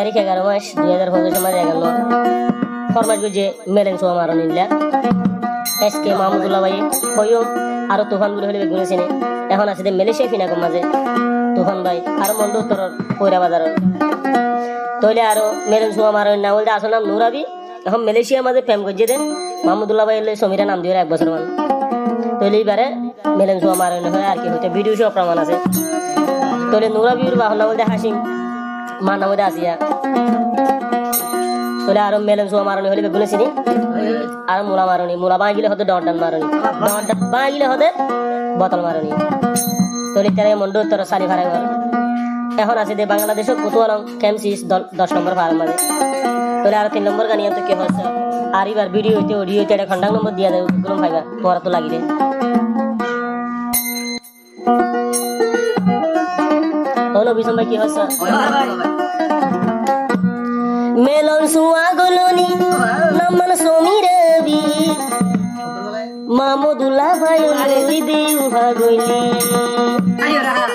তারিখ 11 মাস 2025 মাস 11 ফরমাট গুজে মেলেন সোয়া মারো নিলা এসকে মাহমুদুল্লাহ ভাই কইও আর তুফান বলে হলে বেগুনে চিনি এখন আছে মালয়েশিয়া ফিনাকম মাঝে তুফান ভাই আর মন্ডু উত্তর কইরা বাজার তইলে আর মেলেন সোয়া মারো না বলতে আসল নাম নুরাবি এখন মালয়েশিয়া মাঝে প্রেম গজে দেন মাহমুদুল্লাহ ভাই এলে সমীরা নাম দিয়ে 1 বছর মান তইলে এবারে মেলেন সোয়া মারো হয় আর কি হইতে ভিডিও সহ প্রমাণ আছে তইলে নুরাবির বাহন নাম বলতে হাসিম মা নাম বলতে আসিয়া তইলে আর মেলেন সোয়া মারো হলে বেগুনে চিনি আর মুলা মারনি মুলা বাঁগিলে হতে ডন মারনি ডন বাঁগিলে হতে বোতল মারনি তইলে তারে মন্ডু উত্তর সালি ফারে এখন আছে যে বাংলাদেশের কুতুয়ালং কেমসিস 10 নম্বর ফার্ম মাঝে তইলে আর 3 নম্বর গানি তো কি হচ্ছে আর এবার ভিডিও হইতে অডিও হইতে এটা খন্ডাং নম্বর দিয়া দেব কোন ভাইবা তোরা তো লাগিলে ওনো বিসম ভাই কি হচ্ছে মেলন সুয়া গলনি নামন সমীরবি মাহমুদুল্লাহ ভাই লই দেউ ভাগলি আইও রাহা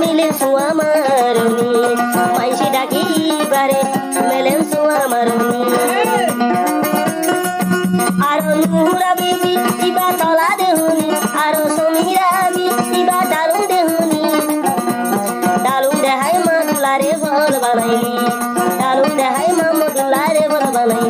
मिले सुआ मारनी माइसी डाकी बारे मेलेन सुआ मारनी आरो नूरा बीबी इबा तला देहुनी आरो समीरा बी इबा डालू देहुनी डालू दे हाय मामला रे बोल बनाई डालू दे हाय मामला रे बोल बनाई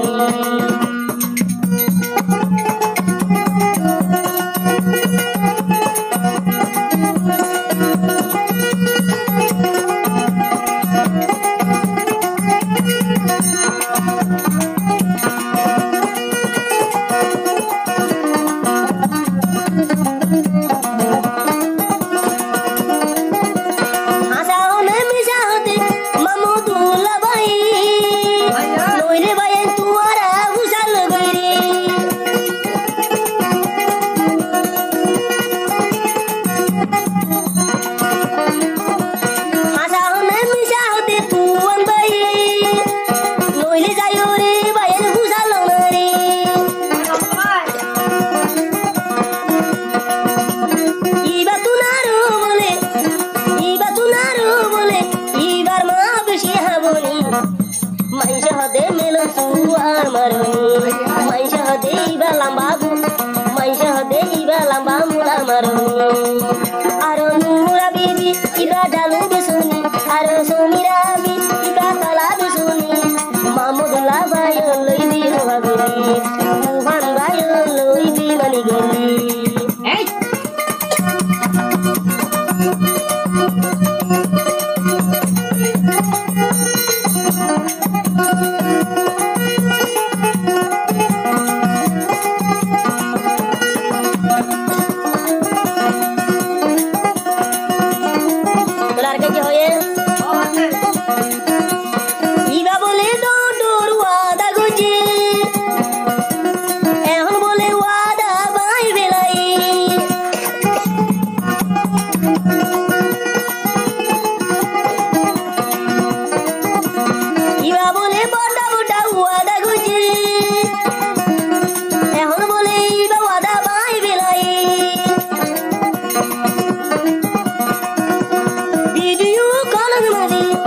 Iba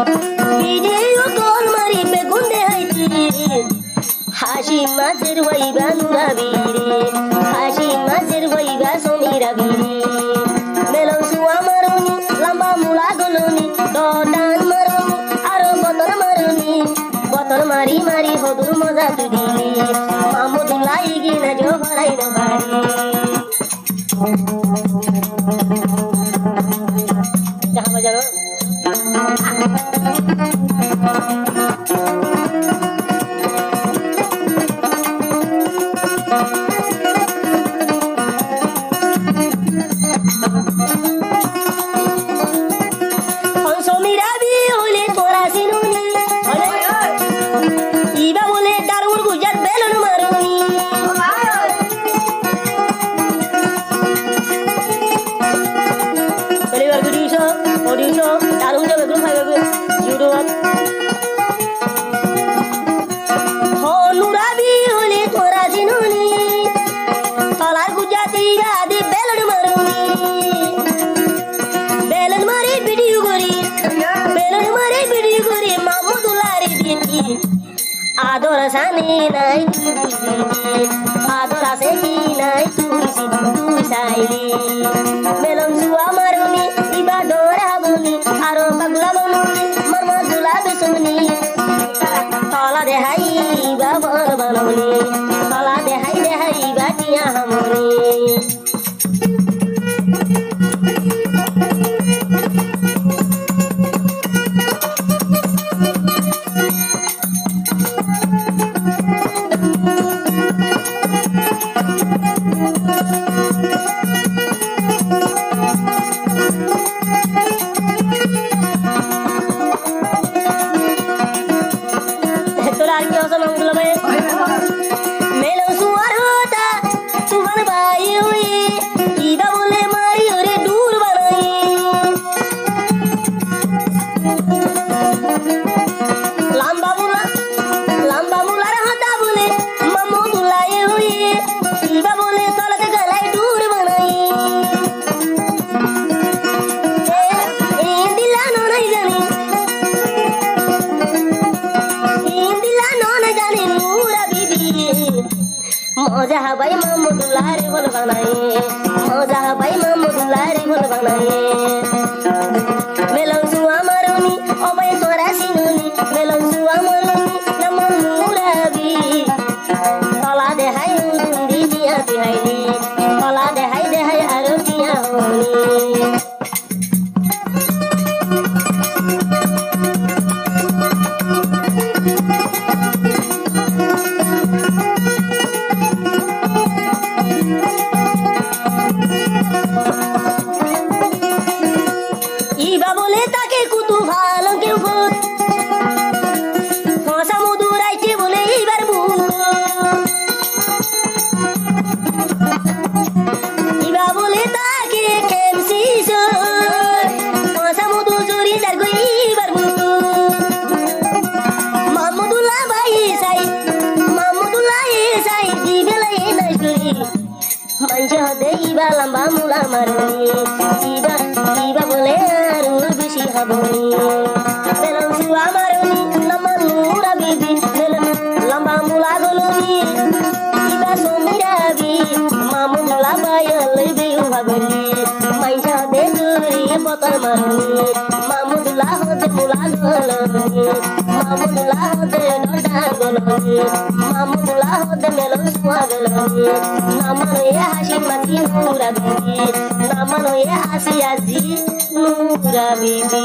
video call mari begunde haiti hashi mazer waiba nurabiri hashi mazer waiba somira biri melon suwa maruni lamba mula goloni dodan maruni aro botor mari mari hodur moza tudili mamudullah igina jo bharai no bari jahan bajano adora sani nai adora seki nai tu saili melon suwa maruni iba dora buni aro bagla bununi marma dula besuni tala de hai iba bor banuni tala de hai iba tia hamuni मोजा भाई मामुदुल्लाह रे बोल बनाए मोजा भाई मामुदुल्लाह रे बोल बनाए मेलन सुआ मारुनी ओबे तोरा सिनुनी मेलन सुआ मारुनी नमन मुराबी तला दे हाय उंदी दिया दिहाई तला दे हाय आरो दिया होनी iba lamba mula maruni iba boleh arul bisi habuni melon suwa maruni naman mura bibi melon lamba mula goloni iba somirabi mamu mula bayal lebih habuni maisha de duri botar maruni mamu dulah de mula goloni mamu dulah de noda goloni mamu dulah de melon suwa goloni namano ya hashim mati nura bibi namano ya asiazi nura bibi